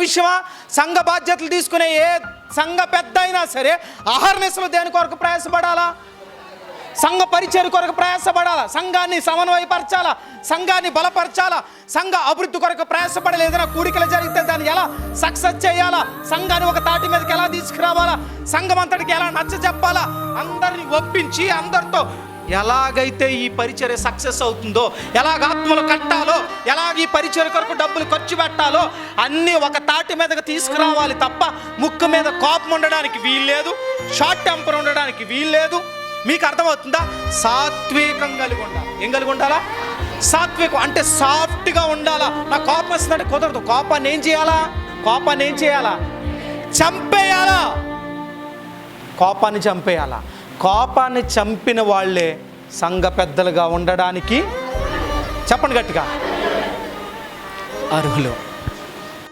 విషయమా? సంఘ బాధ్యతలు తీసుకునే ఏ సంఘ పెద్ద అయినా సరే అహర్నిశలు దేని కొరకు ప్రయాసపడాలా? సంఘ పరిచర్య కొరకు ప్రయాసపడాలా, సంఘాన్ని సమన్వయపరచాలా, సంఘాన్ని బలపరచాలా, సంఘ అభివృద్ధి కొరకు ప్రయాసపడాలి. ఏదైనా కూడికలు జరిగితే దాన్ని ఎలా సక్సెస్ చేయాలా, సంఘాన్ని ఒక తాటి మీదకి ఎలా తీసుకురావాలా, సంఘం అంతటికి ఎలా నచ్చ చెప్పాలా, అందరిని ఒప్పించి అందరితో ఎలాగైతే ఈ పరిచర్య సక్సెస్ అవుతుందో, ఎలాగ ఆత్మలు కట్టాలో, ఎలాగ ఈ పరిచర్య కొరకు డబ్బులు ఖర్చు పెట్టాలో అన్నీ ఒక తాటి మీదకి తీసుకురావాలి తప్ప ముక్కు మీద కోపం ఉండడానికి వీల్లేదు, షార్ట్ టెంపర్ ఉండడానికి వీల్లేదు. మీకు అర్థమవుతుందా? సాత్వికం కలిగి ఉండాలి. ఏం కలిగి ఉండాలా? సాత్వికం అంటే సాఫ్ట్గా ఉండాలా. నాకు కోపం వస్తుందంటే కుదరదు. కోపాన్ని ఏం చేయాలా? కోపాన్ని ఏం చేయాలా? చంపేయాలా. కోపాన్ని చంపేయాలా. కోపాన్ని చంపిన వాళ్ళే సంఘ పెద్దలుగా ఉండడానికి చెప్పండి గట్టిగా అర్హులు.